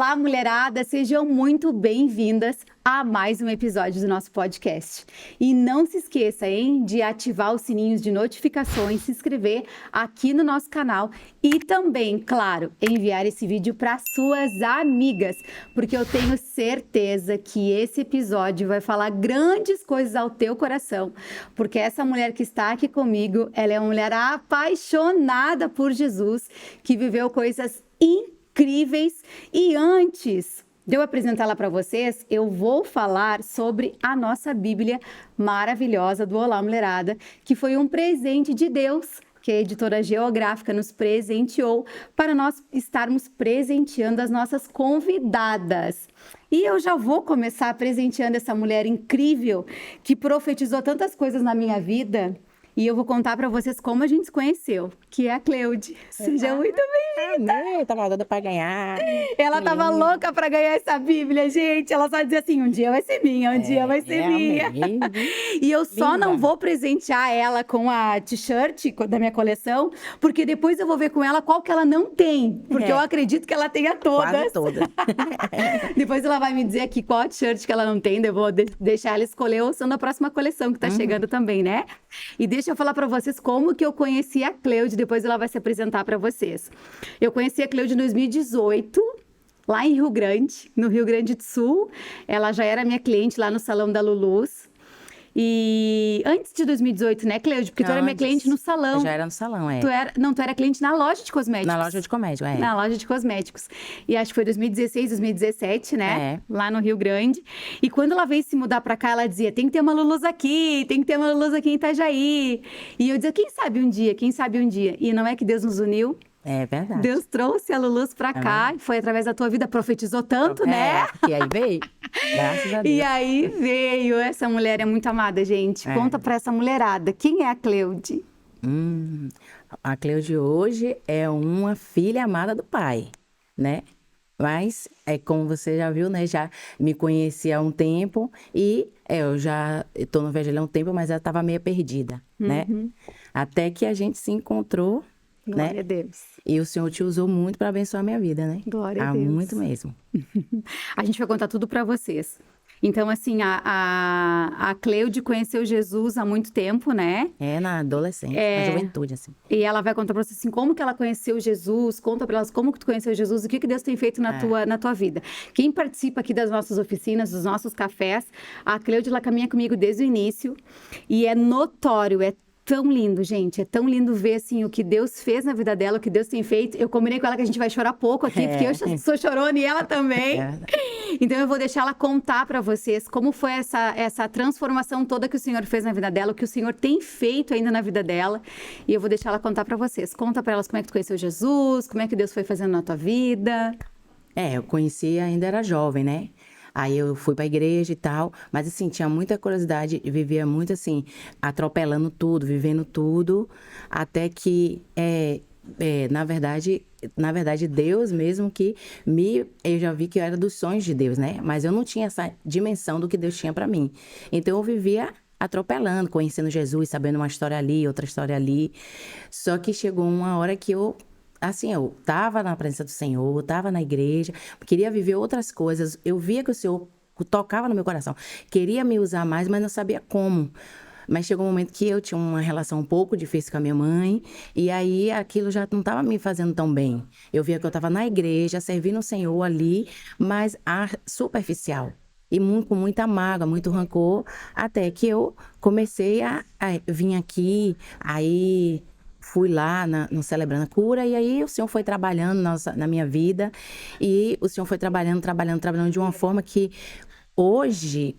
Olá, mulherada! Sejam muito bem-vindas a mais um episódio do nosso podcast. E não se esqueça, hein, de ativar os sininhos de notificações, se inscrever aqui no nosso canal e também, claro, enviar esse vídeo para suas amigas, porque eu tenho certeza que esse episódio vai falar grandes coisas ao teu coração, porque essa mulher que está aqui comigo, ela é uma mulher apaixonada por Jesus, que viveu coisas incríveis. E antes de eu apresentá-la para vocês, eu vou falar sobre a nossa Bíblia maravilhosa do Olá Mulherada, que foi um presente de Deus que a editora Geográfica nos presenteou para nós estarmos presenteando as nossas convidadas. E eu já vou começar presenteando essa mulher incrível que profetizou tantas coisas na minha vida. E eu vou contar para vocês como a gente se conheceu, que é a Cleude. Seja muito bem-vinda. Eu tava doida pra ganhar. Ela tava louca para ganhar essa Bíblia, gente. Ela só dizia assim, um dia vai ser minha, um dia vai ser minha. E eu só não vou presentear ela com a t-shirt da minha coleção, porque depois eu vou ver com ela qual que ela não tem. Porque eu acredito que ela tenha todas. Quase todas. Depois ela vai me dizer aqui qual t-shirt que ela não tem, eu vou deixar ela escolher ou são da próxima coleção que tá chegando também, né? E deixa eu falar para vocês como que eu conheci a Cleude, depois ela vai se apresentar para vocês. Eu conheci a Cleude em 2018, lá em Rio Grande, no Rio Grande do Sul. Ela já era minha cliente lá no Salão da Lulus. E antes de 2018, né, Cleude? Porque tu era minha cliente no salão. Eu já era no salão, é. Tu era cliente na loja de cosméticos. Na loja de cosméticos, é. Na loja de cosméticos. E acho que foi 2016, 2017, né? É. Lá no Rio Grande. E quando ela veio se mudar pra cá, ela dizia, tem que ter uma Lulus aqui, tem que ter uma Lulus aqui em Itajaí. E eu dizia, quem sabe um dia, quem sabe um dia. E não é que Deus nos uniu? É verdade. Deus trouxe a Lulus pra cá, e foi através da tua vida, profetizou tanto, né? E aí veio, graças a Deus. E aí veio, essa mulher é muito amada, gente. Conta pra essa mulherada, quem é a Cleude? A Cleude hoje é uma filha amada do pai, né? Mas, como você já viu, né? Já me conhecia há um tempo e eu já estou no Evangelho há um tempo, mas ela estava meio perdida, né? Até que a gente se encontrou. Glória né? a Deus. E o Senhor te usou muito para abençoar a minha vida, né? Glória a Deus. Muito mesmo. A gente vai contar tudo para vocês. Então, assim, a Cleude conheceu Jesus há muito tempo, né? É, na adolescência, na juventude, assim. E ela vai contar para vocês, assim, como que ela conheceu Jesus, conta para elas como que tu conheceu Jesus, o que que Deus tem feito na tua vida. Quem participa aqui das nossas oficinas, dos nossos cafés, a Cleude, ela caminha comigo desde o início e é notório, é tão lindo, gente. É tão lindo ver, assim, o que Deus fez na vida dela, o que Deus tem feito. Eu combinei com ela que a gente vai chorar pouco aqui, porque eu sou chorona e ela também. Então, eu vou deixar ela contar para vocês como foi essa transformação toda que o Senhor fez na vida dela, o que o Senhor tem feito ainda na vida dela. E eu vou deixar ela contar para vocês. Conta para elas como é que tu conheceu Jesus, como é que Deus foi fazendo na tua vida. Eu conheci, ainda era jovem, né? Aí eu fui pra igreja e tal, mas assim, tinha muita curiosidade, vivia muito assim, atropelando tudo, vivendo tudo, até que, na verdade, Deus mesmo que eu já vi que eu era dos sonhos de Deus, né? Mas eu não tinha essa dimensão do que Deus tinha pra mim. Então eu vivia atropelando, conhecendo Jesus, sabendo uma história ali, outra história ali. Só que chegou uma hora que eu tava na presença do Senhor, tava na igreja, queria viver outras coisas. Eu via que o Senhor tocava no meu coração. Queria me usar mais, mas não sabia como. Mas chegou um momento que eu tinha uma relação um pouco difícil com a minha mãe, e aí aquilo já não estava me fazendo tão bem. Eu via que eu estava na igreja, servindo o Senhor ali, mas superficial. E com muita mágoa, muito rancor, até que eu comecei a vir aqui, aí fui lá no Celebrando a Cura, e aí o Senhor foi trabalhando na minha vida, e o Senhor foi trabalhando de uma forma que hoje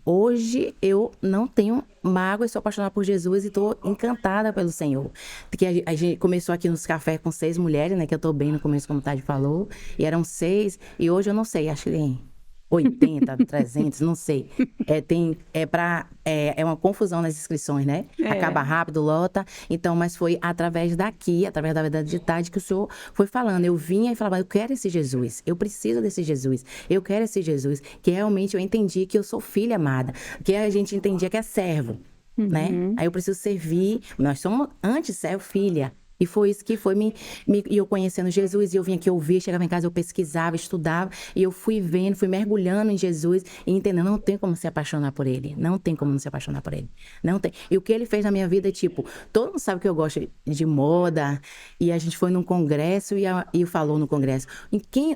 eu não tenho mágoa e sou apaixonada por Jesus e estou encantada pelo Senhor. Porque a gente começou aqui nos cafés com 6 mulheres, né, que eu estou bem no começo, como o Tade falou, e eram 6, e hoje eu não sei, acho que tem 80, 300, não sei. É uma confusão nas inscrições, né? Acaba rápido, lota. Então, mas foi através da verdade de tarde, que o Senhor foi falando. Eu vinha e falava, eu quero esse Jesus, eu preciso desse Jesus, eu quero esse Jesus. Que realmente eu entendi que eu sou filha amada, que a gente entendia que é servo, né? Aí eu preciso servir, nós somos antes servo, filha. E foi isso que foi e eu conhecendo Jesus, e eu vinha aqui ouvir, chegava em casa, eu pesquisava, estudava, e eu fui vendo, fui mergulhando em Jesus e entendendo, não tem como se apaixonar por ele, não tem como não se apaixonar por ele, não tem. E o que ele fez na minha vida, tipo, todo mundo sabe que eu gosto de moda, e a gente foi num congresso e falou no congresso,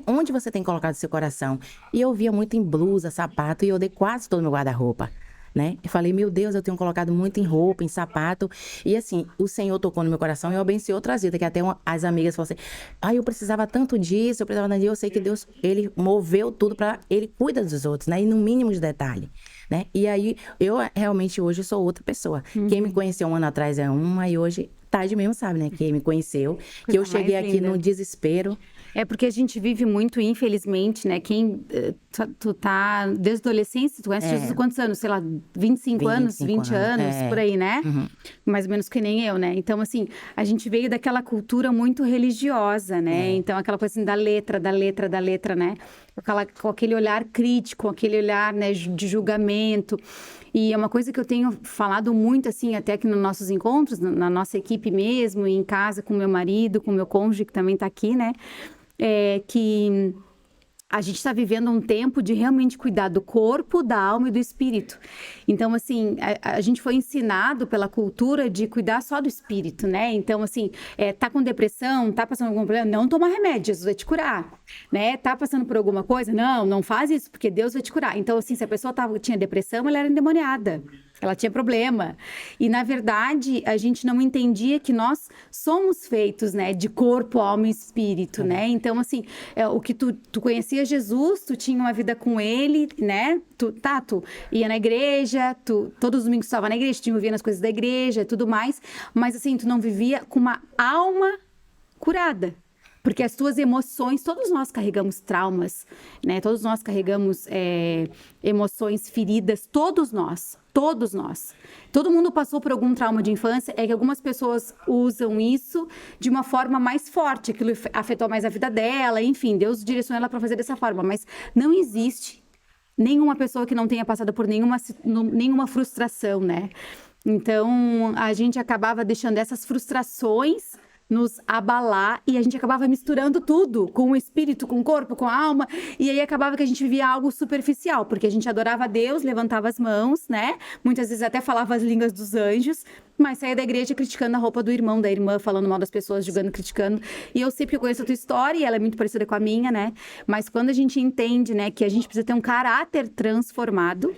onde você tem colocado seu coração? E eu via muito em blusa, sapato, e eu dei quase todo o meu guarda-roupa. Né? Eu falei, meu Deus, eu tenho colocado muito em roupa, em sapato. E assim, o Senhor tocou no meu coração e eu abençoei outras vidas. Que até as amigas falaram assim, eu precisava tanto disso, eu precisava tanto disso. Eu sei que Deus, ele moveu tudo para ele cuida dos outros, né? E no mínimo de detalhe, né? E aí, eu realmente hoje sou outra pessoa. Quem me conheceu um ano atrás é uma e hoje, Tade mesmo sabe, né? Quem me conheceu, que eu cheguei aqui no desespero. É porque a gente vive muito, infelizmente, né? Tu tá desde a adolescência, tu conhece Jesus há quantos anos? Sei lá, 25 anos, 20 anos, por aí, né? Mais ou menos que nem eu, né? Então, assim, a gente veio daquela cultura muito religiosa, né? Então, aquela coisa assim da letra, né? Com aquele olhar crítico, aquele olhar, né, de julgamento. E é uma coisa que eu tenho falado muito, assim, até aqui nos nossos encontros, na nossa equipe mesmo, e em casa com meu marido, com meu cônjuge, que também tá aqui, né? Que a gente está vivendo um tempo de realmente cuidar do corpo, da alma e do espírito. Então, assim, a gente foi ensinado pela cultura de cuidar só do espírito, né? Então, assim, tá com depressão, tá passando algum problema, não toma remédio, Jesus vai te curar, né? Tá passando por alguma coisa, não faz isso, porque Deus vai te curar. Então, assim, se a pessoa tinha depressão, ela era endemoniada. Ela tinha problema. E, na verdade, a gente não entendia que nós somos feitos, né, de corpo, alma e espírito, né? Então, assim, o que tu conhecia Jesus, tu tinha uma vida com ele, né? Tu ia na igreja, todos os domingos tu estava na igreja, tu ouvia as coisas da igreja e tudo mais, mas, assim, tu não vivia com uma alma curada. Porque as tuas emoções, todos nós carregamos traumas, né? Todos nós carregamos emoções feridas, todos nós. Todo mundo passou por algum trauma de infância, é que algumas pessoas usam isso de uma forma mais forte, aquilo afetou mais a vida dela, enfim, Deus direcionou ela para fazer dessa forma, mas não existe nenhuma pessoa que não tenha passado por nenhuma frustração, né? Então, a gente acabava deixando essas frustrações nos abalar e a gente acabava misturando tudo com o espírito, com o corpo, com a alma, e aí acabava que a gente vivia algo superficial, porque a gente adorava a Deus, levantava as mãos, né? Muitas vezes até falava as línguas dos anjos, mas saía da igreja criticando a roupa do irmão, da irmã, falando mal das pessoas, julgando, criticando. E eu sei porque eu conheço a tua história e ela é muito parecida com a minha, né? Mas quando a gente entende, né, que a gente precisa ter um caráter transformado,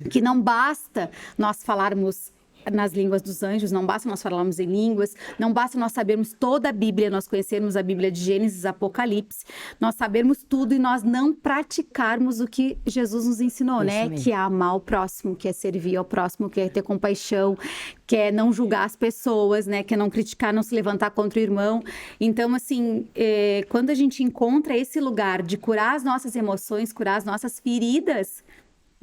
que não basta nós falarmos nas línguas dos anjos, não basta nós falarmos em línguas, não basta nós sabermos toda a Bíblia, nós conhecermos a Bíblia de Gênesis, Apocalipse, nós sabermos tudo e nós não praticarmos o que Jesus nos ensinou, né? Que é amar o próximo, que é servir ao próximo, que é ter compaixão, que é não julgar as pessoas, né? Que é não criticar, não se levantar contra o irmão. Então, assim, quando a gente encontra esse lugar de curar as nossas emoções, curar as nossas feridas,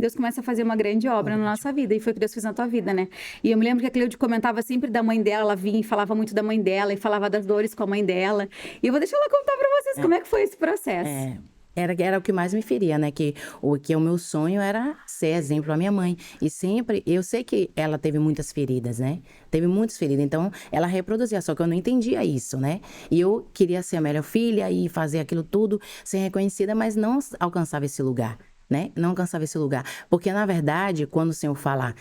Deus começa a fazer uma grande obra na nossa vida. E foi o que Deus fez na tua vida, né? E eu me lembro que a Cleude comentava sempre da mãe dela. Ela vinha e falava muito da mãe dela. E falava das dores com a mãe dela. E eu vou deixar ela contar pra vocês como é que foi esse processo. Era o que mais me feria, né? Que o meu sonho era ser exemplo à minha mãe. E sempre, eu sei que ela teve muitas feridas, né? Teve muitas feridas. Então, ela reproduzia, só que eu não entendia isso, né? E eu queria ser a melhor filha e fazer aquilo tudo, ser reconhecida, mas não alcançava esse lugar. Né? Não alcançava esse lugar. Porque, na verdade, quando o Senhor fala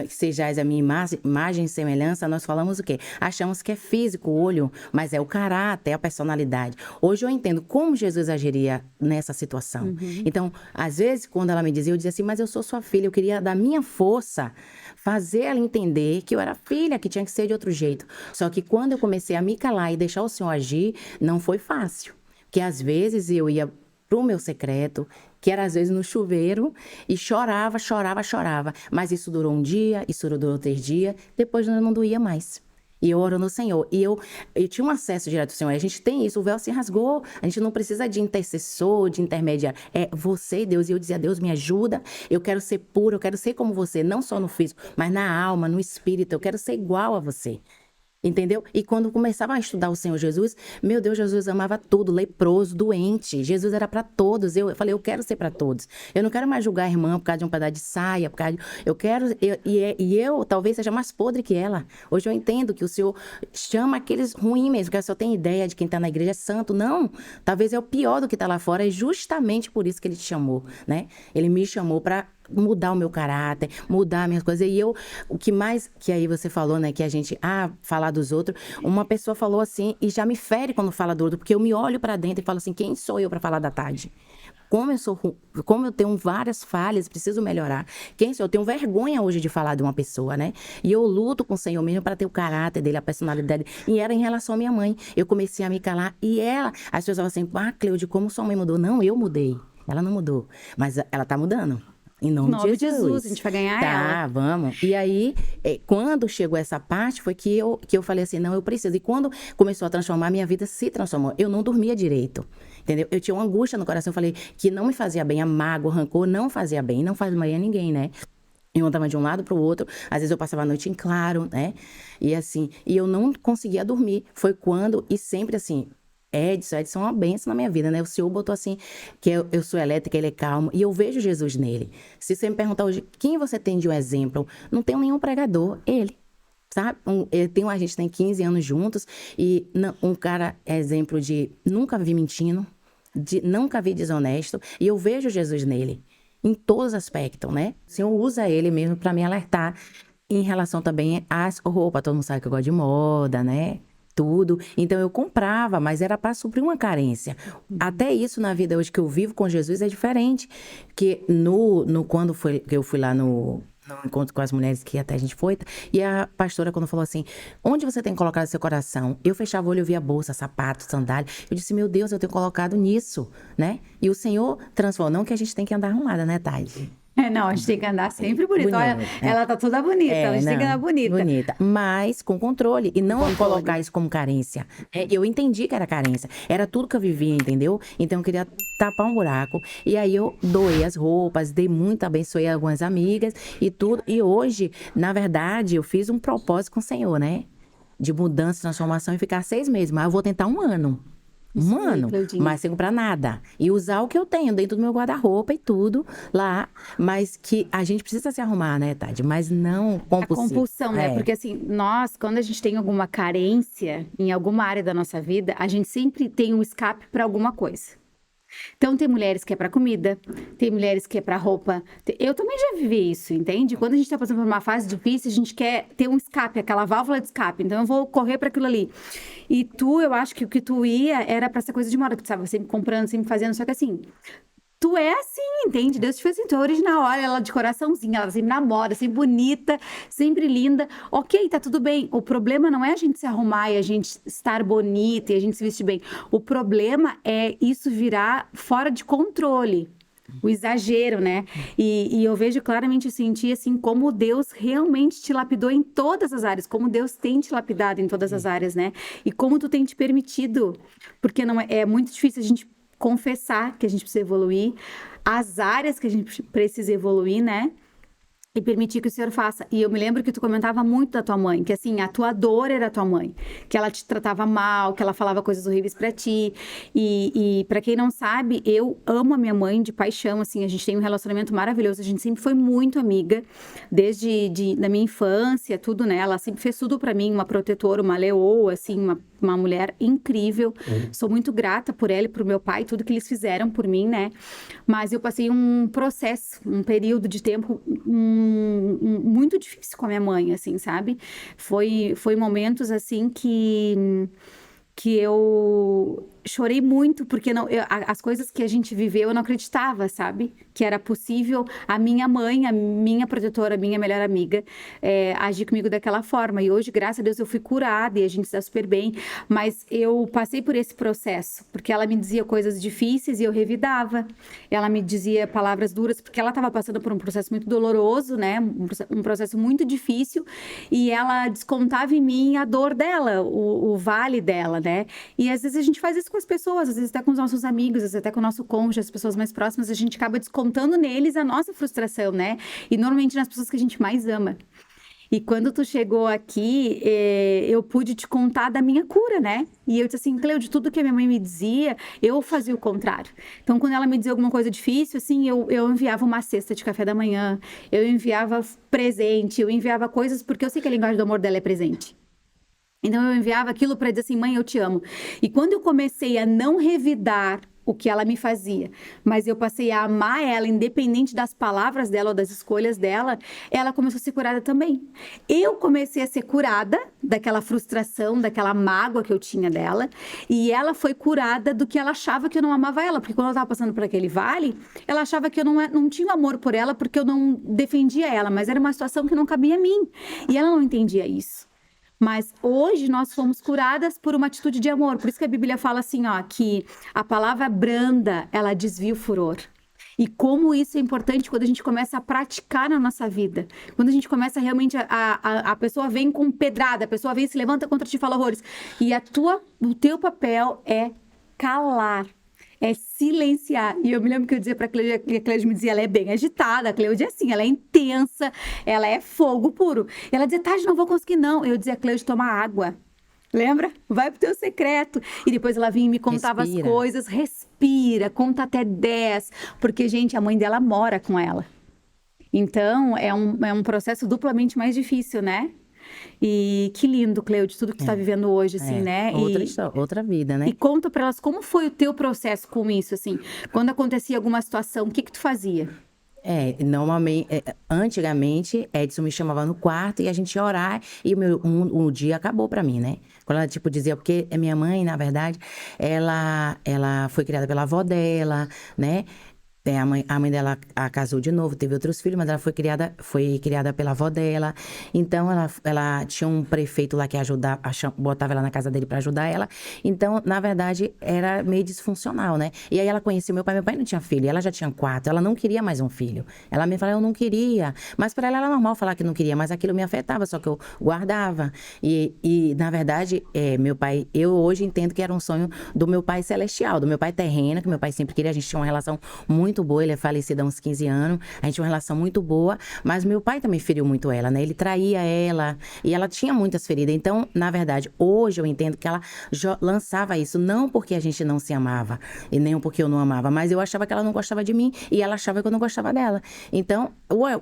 sejais a minha imagem e semelhança, nós falamos o quê? Achamos que é físico, o olho, mas é o caráter, é a personalidade. Hoje eu entendo como Jesus agiria nessa situação. Então, às vezes, quando ela me dizia, eu dizia assim, mas eu sou sua filha, eu queria da minha força fazer ela entender que eu era filha, que tinha que ser de outro jeito. Só que quando eu comecei a me calar e deixar o Senhor agir, não foi fácil. Porque às vezes eu ia pro meu secreto, que era às vezes no chuveiro, e chorava. Mas isso durou um dia, isso durou 3 dias, depois não doía mais. E eu orando ao Senhor. E eu tinha um acesso direto ao Senhor. A gente tem isso, o véu se rasgou. A gente não precisa de intercessor, de intermediário. É você e Deus. E eu dizia, Deus, me ajuda. Eu quero ser pura, eu quero ser como você. Não só no físico, mas na alma, no espírito. Eu quero ser igual a você. Entendeu? E quando começava a estudar o Senhor Jesus, meu Deus, Jesus amava tudo, leproso, doente. Jesus era para todos. Eu falei, eu quero ser para todos. Eu não quero mais julgar a irmã por causa de um pedaço de saia, por causa de... Eu quero, eu talvez seja mais podre que ela. Hoje eu entendo que o Senhor chama aqueles ruins mesmo, que a pessoa tem ideia de quem tá na igreja é santo. Não, talvez é o pior do que tá lá fora, é justamente por isso que ele te chamou, né? Ele me chamou para mudar o meu caráter, mudar minhas coisas. E eu, o que mais, que aí você falou, né, que a gente, falar dos outros, uma pessoa falou assim, e já me fere quando fala do outro, porque eu me olho pra dentro e falo assim, quem sou eu pra falar da Tade? Como eu tenho várias falhas, preciso melhorar. Quem sou eu? Tenho vergonha hoje de falar de uma pessoa, né? E eu luto com o Senhor mesmo para ter o caráter dele, a personalidade dele. E era em relação à minha mãe. Eu comecei a me calar e as pessoas falavam assim, Cleude, como sua mãe mudou? Não, eu mudei. Ela não mudou, mas ela tá mudando. Em nome de Jesus. A gente vai ganhar ela. Vamos. E aí, quando chegou essa parte, foi que eu falei assim, não, eu preciso. E quando começou a transformar, minha vida se transformou. Eu não dormia direito, entendeu? Eu tinha uma angústia no coração, eu falei que não me fazia bem, a mágoa, o rancor não fazia bem, não faz bem a ninguém, né? Eu andava de um lado para o outro, às vezes eu passava a noite em claro, né? E assim, e eu não conseguia dormir. Foi quando, e sempre assim... Edson é uma bênção na minha vida, né? O Senhor botou assim, que eu sou elétrica, ele é calmo, e eu vejo Jesus nele. Se você me perguntar hoje, quem você tem de um exemplo? Não tenho nenhum pregador, ele. Sabe? A gente tem 15 anos juntos, e um cara é exemplo de nunca vi mentindo, de nunca vi desonesto, e eu vejo Jesus nele, em todos os aspectos, né? O Senhor usa ele mesmo para me alertar em relação também às roupas. Todo mundo sabe que eu gosto de moda, né? Tudo. Então eu comprava, mas era para suprir uma carência. Até isso na vida hoje que eu vivo com Jesus é diferente. Que quando eu fui lá no encontro com as mulheres que até a gente foi, e a pastora quando falou assim, onde você tem colocado seu coração? Eu fechava o olho, eu via bolsa, sapato, sandália. Eu disse, meu Deus, eu tenho colocado nisso, né? E o Senhor transformou. Não que a gente tem que andar arrumada, né, Tade? Não, a gente tem que andar sempre bonita. Olha, ela tá toda bonita, a gente tem que andar bonita. Bonita, mas com controle. E não colocar isso como carência. Eu entendi que era carência. Era tudo que eu vivia, entendeu? Então eu queria tapar um buraco. E aí eu doei as roupas, dei muito, abençoei algumas amigas e tudo. E hoje, na verdade, eu fiz um propósito com o Senhor, né? De mudança, transformação e ficar 6 meses. Mas eu vou tentar 1 ano. Um ano, mas sem comprar nada. E usar o que eu tenho dentro do meu guarda-roupa e tudo lá. Mas que a gente precisa se arrumar, né, Tade? Mas não compulsivo. A compulsão, né? Porque assim, quando a gente tem alguma carência em alguma área da nossa vida, a gente sempre tem um escape para alguma coisa. Então, tem mulheres que é para comida, tem mulheres que é para roupa. Eu também já vivi isso, entende? Quando a gente tá passando por uma fase difícil, a gente quer ter um escape, aquela válvula de escape. Então, eu vou correr para aquilo ali. E eu acho que o que tu ia era para essa coisa de moda, que tu estava sempre comprando, sempre fazendo. Só que assim, tu é assim, entende? Deus te fez assim, tu é original. Olha ela de coraçãozinho, ela sempre namora, sempre bonita, sempre linda. Ok, tá tudo bem. O problema não é a gente se arrumar e a gente estar bonita e a gente se vestir bem. O problema é isso virar fora de controle. O exagero, né? E eu vejo claramente, eu senti assim, como Deus realmente te lapidou em todas as áreas, como Deus tem te lapidado em todas as áreas, né? E como tu tem te permitido, porque não é muito difícil a gente confessar que a gente precisa evoluir, as áreas que a gente precisa evoluir, né? E permitir que o Senhor faça. E eu me lembro que tu comentava muito da tua mãe, que assim, a tua dor era a tua mãe, que ela te tratava mal, que ela falava coisas horríveis pra ti. E para quem não sabe, eu amo a minha mãe de paixão, assim, a gente tem um relacionamento maravilhoso, a gente sempre foi muito amiga, desde da minha infância, tudo, né? Ela sempre fez tudo pra mim, uma protetora, uma leoa, assim, uma mulher incrível. Sou muito grata por ela e pro meu pai, tudo que eles fizeram por mim, né? Mas eu passei um processo, um período de tempo muito difícil com a minha mãe, assim, sabe? Foi momentos, assim, que eu chorei muito, porque as coisas que a gente viveu, eu não acreditava, sabe? Que era possível a minha mãe, a minha protetora, a minha melhor amiga, agir comigo daquela forma. E hoje, graças a Deus, eu fui curada e a gente está super bem. Mas eu passei por esse processo, porque ela me dizia coisas difíceis e eu revidava. Ela me dizia palavras duras, porque ela estava passando por um processo muito doloroso, né? Um processo muito difícil. E ela descontava em mim a dor dela, o vale dela, né? E às vezes a gente faz isso com as pessoas, às vezes até com os nossos amigos, às vezes até com o nosso cônjuge, as pessoas mais próximas, a gente acaba descontando neles a nossa frustração, né? E normalmente nas pessoas que a gente mais ama. E quando tu chegou aqui, eu pude te contar da minha cura, né? E eu disse assim, Cleude, tudo que a minha mãe me dizia, eu fazia o contrário. Então, quando ela me dizia alguma coisa difícil, assim, eu enviava uma cesta de café da manhã, eu enviava presente, eu enviava coisas, porque eu sei que a linguagem do amor dela é presente. Então, eu enviava aquilo para dizer assim, mãe, eu te amo. E quando eu comecei a não revidar o que ela me fazia, mas eu passei a amar ela, independente das palavras dela ou das escolhas dela, ela começou a ser curada também. Eu comecei a ser curada daquela frustração, daquela mágoa que eu tinha dela, e ela foi curada do que ela achava que eu não amava ela, porque quando ela estava passando por aquele vale, ela achava que eu não tinha amor por ela, porque eu não defendia ela, mas era uma situação que não cabia a mim, e ela não entendia isso. Mas hoje nós fomos curadas por uma atitude de amor. Por isso que a Bíblia fala assim, ó, que a palavra branda, ela desvia o furor. E como isso é importante quando a gente começa a praticar na nossa vida. Quando a gente começa realmente, a pessoa vem com pedrada, a pessoa vem e se levanta contra ti e fala horrores. E o teu papel é calar. É silenciar. E eu me lembro que eu dizia para a Cleude me dizia, ela é bem agitada, a Cleude é assim, ela é intensa, ela é fogo puro. E ela dizia, Tati, não vou conseguir não. Eu dizia, Cleude, toma água. Lembra? Vai pro teu secreto. E depois ela vinha e me contava Respira. as coisas, respira, conta até 10. Porque, gente, a mãe dela mora com ela. Então, é um processo duplamente mais difícil, né? E que lindo, Cleude, tudo que tu tá vivendo hoje, assim, né? Outra história, outra vida, né? E conta pra elas como foi o teu processo com isso, assim. Quando acontecia alguma situação, o que que tu fazia? Normalmente, antigamente, Edson me chamava no quarto e a gente ia orar e o dia acabou pra mim, né? Quando ela, tipo, dizia, porque a minha mãe, na verdade, ela foi criada pela avó dela, né? A mãe dela casou de novo, teve outros filhos, mas ela foi criada pela avó dela. Então, ela tinha um prefeito lá que botava ela na casa dele para ajudar ela. Então, na verdade, era meio disfuncional, né? E aí ela conheceu meu pai. Meu pai não tinha filho, ela já tinha 4. Ela não queria mais um filho. Ela me falou, eu não queria. Mas para ela era normal falar que não queria, mas aquilo me afetava, só que eu guardava. Na verdade, meu pai, eu hoje entendo que era um sonho do meu pai celestial, do meu pai terreno, que meu pai sempre queria. A gente tinha uma relação muito boa, ele é falecido há uns 15 anos, a gente tinha uma relação muito boa, mas meu pai também feriu muito ela, né? Ele traía ela e ela tinha muitas feridas. Então, na verdade, hoje eu entendo que ela lançava isso, não porque a gente não se amava e nem porque eu não amava, mas eu achava que ela não gostava de mim e ela achava que eu não gostava dela. Então,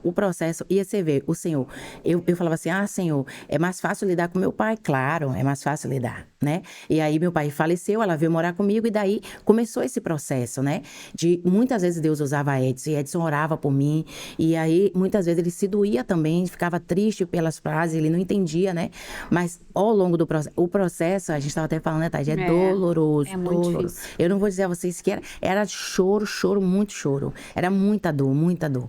o processo, ia você ver, o Senhor, eu falava assim, Senhor, é mais fácil lidar com meu pai? Claro, é mais fácil lidar, né? E aí meu pai faleceu, ela veio morar comigo e daí começou esse processo, né? De muitas vezes Deus usava Edson, e Edson orava por mim, e aí muitas vezes ele se doía também, ficava triste pelas frases, ele não entendia, né? Mas ao longo do processo, o processo, a gente estava até falando, né, Tati, é doloroso, é muito doloroso. difícil. Eu não vou dizer a vocês que era choro, muito choro. Era muita dor, muita dor.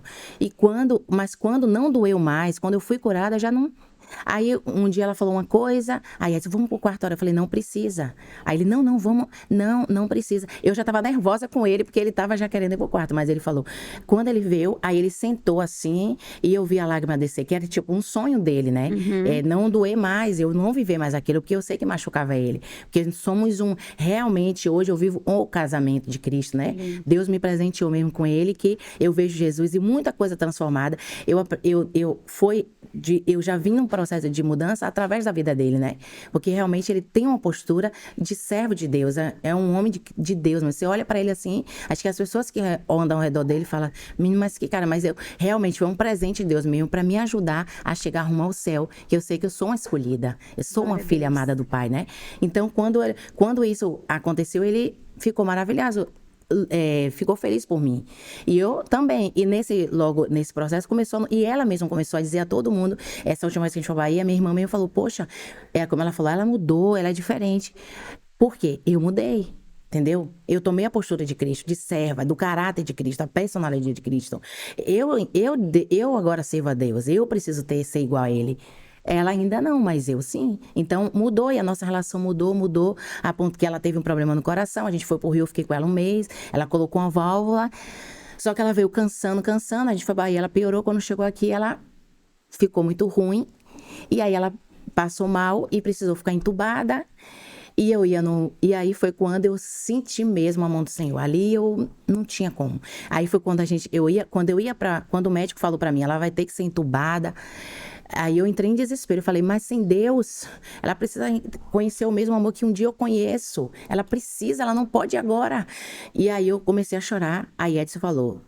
Mas quando não doeu mais, quando eu fui curada, já não. Aí um dia ela falou uma coisa, aí ela disse, vamos pro quarto hora. Eu falei, não precisa. Aí ele, não, vamos, não precisa. Eu já tava nervosa com ele, porque ele tava já querendo ir pro quarto, mas ele falou, quando ele veio, aí ele sentou assim, e eu vi a lágrima descer, que era tipo um sonho dele, né? Não doer mais, eu não viver mais aquilo, porque eu sei que machucava ele. Porque realmente, hoje eu vivo o casamento de Cristo, né? Deus me presenteou mesmo com ele, que eu vejo Jesus e muita coisa transformada. Eu já vim num processo de mudança através da vida dele, né? Porque realmente ele tem uma postura de servo de Deus, é um homem de Deus, mas você olha pra ele assim, acho que as pessoas que andam ao redor dele falam, menino, mas que cara, mas eu realmente foi um presente de Deus mesmo pra me ajudar a chegar rumo ao céu, que eu sei que eu sou uma escolhida, eu sou uma filha amada do Pai, né? Então, quando isso aconteceu, ele ficou maravilhoso. Ficou feliz por mim. E eu também. E nesse processo e ela mesma começou a dizer a todo mundo, essa última vez que a gente foi à Bahia, minha irmã mesmo falou, poxa, como ela falou, ela mudou, ela é diferente. Por quê? Eu mudei. Entendeu? Eu tomei a postura de Cristo, de serva, do caráter de Cristo, a personalidade de Cristo. Eu agora sirvo a Deus, eu preciso ser igual a Ele. Ela ainda não, mas eu sim. Então mudou e a nossa relação mudou, a ponto que ela teve um problema no coração. A gente foi pro Rio, eu fiquei com ela um mês. Ela colocou uma válvula, só que ela veio cansando. A gente foi pra Bahia, ela piorou. Quando chegou aqui, ela ficou muito ruim. E aí ela passou mal e precisou ficar entubada. E aí foi quando eu senti mesmo a mão do Senhor. Ali eu não tinha como. Aí foi quando quando o médico falou pra mim, ela vai ter que ser entubada. Aí eu entrei em desespero, eu falei, mas sem Deus, ela precisa conhecer o mesmo amor que um dia eu conheço. Ela precisa, ela não pode agora. E aí eu comecei a chorar, aí Edson falou,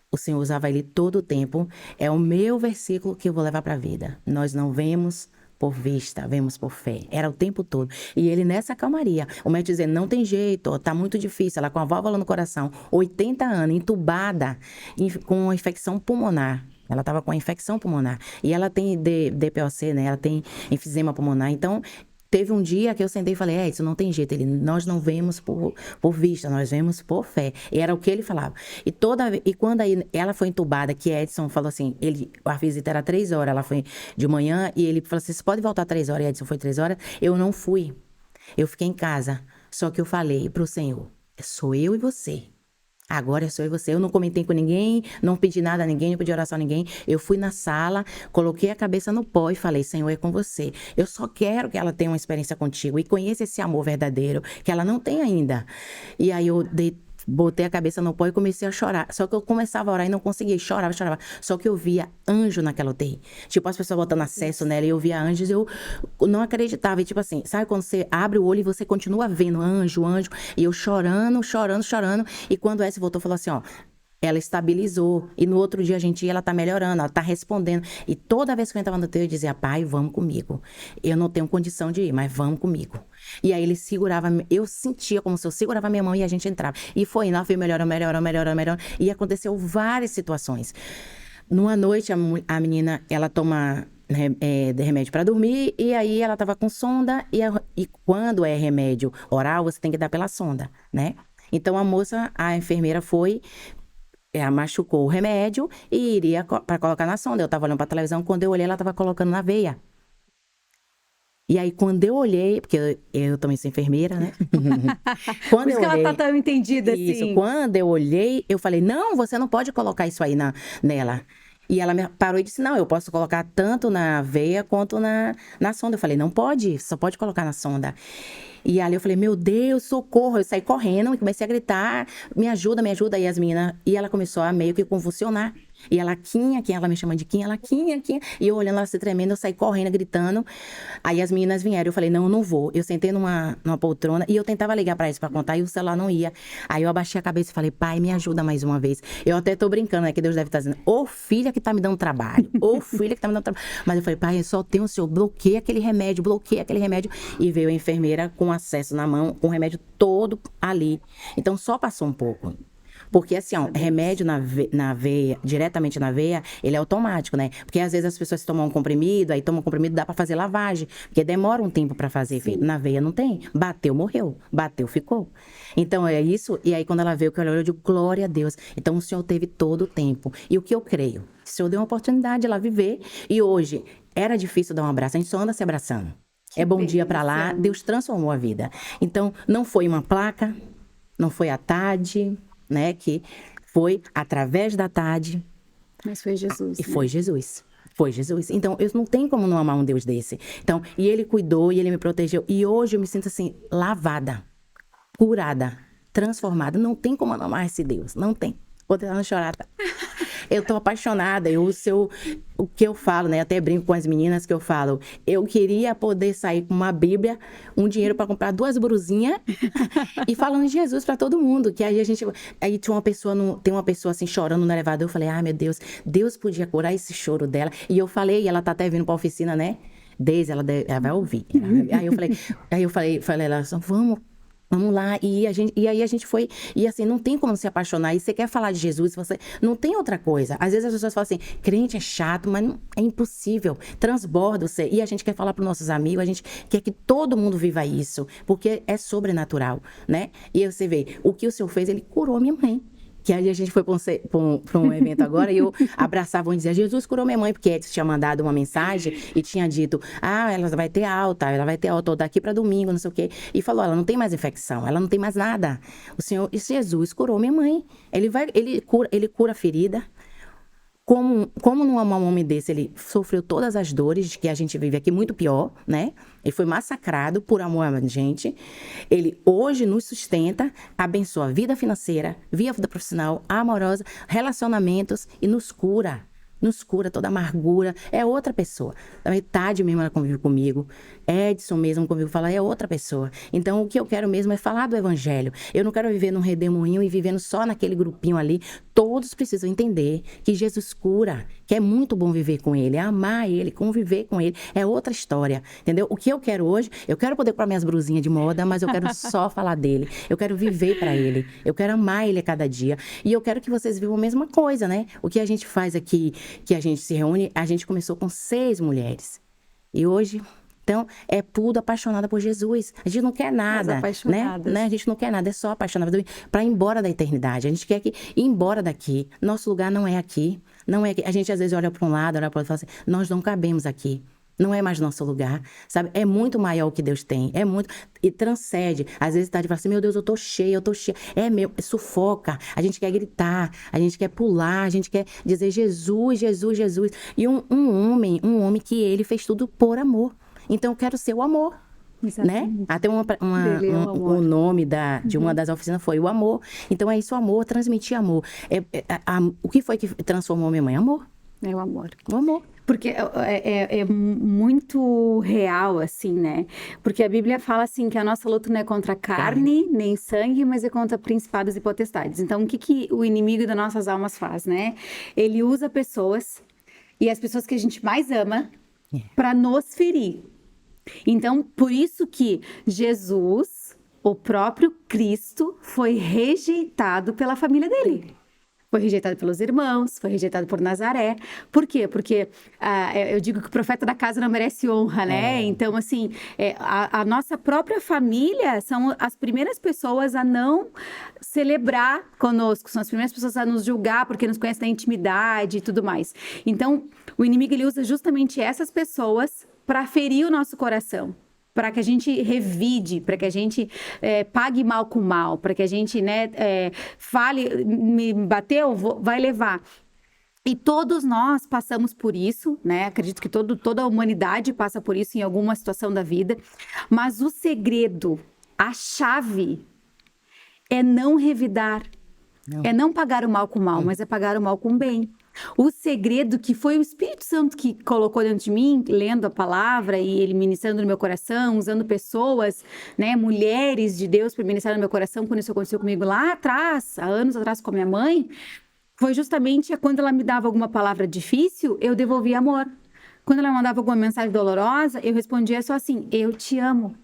o Senhor usava ele todo o tempo, é o meu versículo que eu vou levar para a vida. Nós não vemos por vista, vemos por fé. Era o tempo todo. E ele nessa calmaria. O médico dizendo, não tem jeito, ó, tá muito difícil. Ela com a válvula no coração, 80 anos, entubada, com infecção pulmonar. Ela estava com a infecção pulmonar. E ela tem DPOC, né? Ela tem enfisema pulmonar. Então, teve um dia que eu sentei e falei, Edson, não tem jeito. Ele, nós não vemos por vista, nós vemos por fé. E era o que ele falava. E quando aí ela foi entubada, que Edson falou assim, a visita era 3 horas, ela foi de manhã, e ele falou assim, você pode voltar 3 horas? E Edson foi 3 horas. Eu não fui. Eu fiquei em casa. Só que eu falei pro Senhor, sou eu e você. Agora sou eu e você. Eu não comentei com ninguém, não pedi nada a ninguém, não pedi oração a ninguém. Eu fui na sala, coloquei a cabeça no pó e falei, Senhor, é com você. Eu só quero que ela tenha uma experiência contigo e conheça esse amor verdadeiro, que ela não tem ainda. E aí eu botei a cabeça no pó e comecei a chorar. Só que eu começava a orar e não conseguia, chorava. Só que eu via anjo naquela UTI. Tipo, as pessoas botando acesso nela e eu via anjos, eu não acreditava. E tipo assim, sabe quando você abre o olho e você continua vendo anjo. E eu chorando. E quando essa voltou, falou assim, ó, ela estabilizou. E no outro dia a gente ia, ela tá melhorando, ela tá respondendo. E toda vez que eu entrava no teu, eu dizia, pai, vamos comigo. Eu não tenho condição de ir, mas vamos comigo. E aí ele segurava, eu sentia como se eu segurava minha mão e a gente entrava. E foi, ela foi melhorando. E aconteceu várias situações. Numa noite, a menina, ela toma remédio para dormir, e aí ela tava com sonda, e quando é remédio oral, você tem que dar pela sonda, né? Então a enfermeira foi, machucou o remédio e iria para colocar na sonda. Eu tava olhando pra televisão, quando eu olhei, ela tava colocando na veia. E aí, quando eu olhei, porque eu também sou enfermeira, né? Quando Por isso que ela tá tão entendida assim. Isso, quando eu olhei, eu falei, não, você não pode colocar isso aí nela. E ela me parou e disse, não, eu posso colocar tanto na veia quanto na sonda. Eu falei, não pode, só pode colocar na sonda. E ali eu falei, meu Deus, socorro. Eu saí correndo e comecei a gritar, me ajuda. E as meninas... E ela começou a meio que convulsionar. E ela, Quinha, ela me chama de Quinha, ela, Quinha. E eu olhando ela se tremendo, eu saí correndo, gritando. Aí as meninas vieram, eu falei, não, eu não vou. Eu sentei numa poltrona e eu tentava ligar pra eles pra contar e o celular não ia. Aí eu abaixei a cabeça e falei, pai, me ajuda mais uma vez. Eu até tô brincando, né, que Deus deve estar dizendo, ô filha que tá me dando trabalho, Mas eu falei, pai, eu só tenho o Senhor, bloqueia aquele remédio. E veio a enfermeira com acesso na mão, com o remédio todo ali. Então só passou um pouco. Porque assim, ó, remédio na veia, diretamente na veia, ele é automático, né? Porque às vezes as pessoas tomam um comprimido, aí tomam um comprimido, dá pra fazer lavagem. Porque demora um tempo pra fazer. Sim. Na veia não tem. Bateu, morreu. Bateu, ficou. Então é isso. E aí quando ela veio, que eu digo, glória a Deus. Então o Senhor teve todo o tempo. E o que eu creio? O Senhor deu uma oportunidade de ela viver. E hoje, era difícil dar um abraço. A gente só anda se abraçando. É bom dia pra lá. Deus transformou a vida. Então, não foi uma placa, não foi a TAD, né? Que foi através da TAD. Mas foi Jesus. E foi Jesus. Foi Jesus. Então, eu não tenho como não amar um Deus desse. Então, e ele cuidou, e ele me protegeu. E hoje eu me sinto assim, lavada, curada, transformada. Não tem como não amar esse Deus. Não tem. Vou tentar não chorar, tá? Eu tô apaixonada. O que eu falo, né? Até brinco com as meninas que eu falo. Eu queria poder sair com uma Bíblia, um dinheiro para comprar 2 brusinhas e falando de Jesus para todo mundo. Que aí aí tinha tem uma pessoa assim chorando no elevador. Eu falei, meu Deus, Deus podia curar esse choro dela. E eu falei, e ela tá até vindo pra oficina, né? Desde ela vai ouvir. Aí eu falei, ela, vamos lá, e aí a gente foi, e assim, não tem como se apaixonar, e você quer falar de Jesus, você não tem outra coisa. Às vezes as pessoas falam assim, crente é chato, mas não, é impossível, transborda você, e a gente quer falar para os nossos amigos, a gente quer que todo mundo viva isso, porque é sobrenatural, né? E aí você vê, o que o Senhor fez, ele curou a minha mãe. Que aí a gente foi para um evento agora e eu abraçava e dizia, Jesus curou minha mãe, porque Edson tinha mandado uma mensagem e tinha dito, ela vai ter alta daqui para domingo, não sei o quê. E falou, ela não tem mais infecção, ela não tem mais nada. O Senhor, Jesus curou minha mãe. Ele cura a ferida. Como não amar um homem desse, ele sofreu todas as dores que a gente vive aqui, muito pior, né? Ele foi massacrado por amor a gente. Ele hoje nos sustenta, abençoa a vida financeira, vida profissional, amorosa, relacionamentos e nos cura. nos cura toda amargura, é outra pessoa. A metade mesmo ela convive comigo, Edson mesmo convive, fala, é outra pessoa. Então, o que eu quero mesmo é falar do evangelho. Eu não quero viver num redemoinho e vivendo só naquele grupinho ali. Todos precisam entender que Jesus cura, que é muito bom viver com ele, amar ele, conviver com ele, é outra história, entendeu? O que eu quero hoje, eu quero poder comprar minhas blusinhas de moda, mas eu quero só falar dele, eu quero viver para ele, eu quero amar ele a cada dia, e eu quero que vocês vivam a mesma coisa, né? O que a gente faz aqui, que a gente se reúne, a gente começou com 6 mulheres, e hoje... Então, é tudo apaixonada por Jesus. A gente não quer nada, né? A gente não quer nada, é só apaixonada para ir embora da eternidade. A gente quer ir embora daqui. Nosso lugar não é aqui. Não é aqui. A gente às vezes olha para um lado, olha para o outro e fala assim, nós não cabemos aqui. Não é mais nosso lugar, sabe? É muito maior o que Deus tem, é muito... E transcende. Às vezes tá de falar assim, meu Deus, eu tô cheia. Sufoca. A gente quer gritar, a gente quer pular, a gente quer dizer Jesus, Jesus, Jesus. E um homem que ele fez tudo por amor. Então, eu quero ser o amor, Exatamente. né? Até o nome de uma das oficinas foi o amor. Então, é isso, o amor, transmitir amor. O que foi que transformou minha mãe? Amor. É o amor. O amor. Porque é muito real, assim, né? Porque a Bíblia fala, assim, que a nossa luta não é contra carne, nem sangue, mas é contra principados e potestades. Então, o que o inimigo das nossas almas faz, né? Ele usa pessoas, e as pessoas que a gente mais ama, para nos ferir. Então, por isso que Jesus, o próprio Cristo, foi rejeitado pela família dele. Foi rejeitado pelos irmãos, foi rejeitado por Nazaré. Por quê? Porque eu digo que o profeta da casa não merece honra, né? Então, assim, a nossa própria família são as primeiras pessoas a não celebrar conosco, são as primeiras pessoas a nos julgar porque nos conhecem na intimidade e tudo mais. Então, o inimigo, ele usa justamente essas pessoas para ferir o nosso coração, para que a gente revide, para que a gente pague mal com mal, para que a gente, né, fale, me bateu, vai levar. E todos nós passamos por isso, né? Acredito que toda a humanidade passa por isso em alguma situação da vida. Mas o segredo, a chave, é não revidar. É não pagar o mal com o mal, mas é pagar o mal com o bem. O segredo que foi o Espírito Santo que colocou dentro de mim, lendo a palavra e ele ministrando no meu coração, usando pessoas, né, mulheres de Deus para ministrar no meu coração, quando isso aconteceu comigo lá atrás, há anos atrás com a minha mãe, foi justamente quando ela me dava alguma palavra difícil, eu devolvia amor. Quando ela mandava alguma mensagem dolorosa, eu respondia só assim, eu te amo.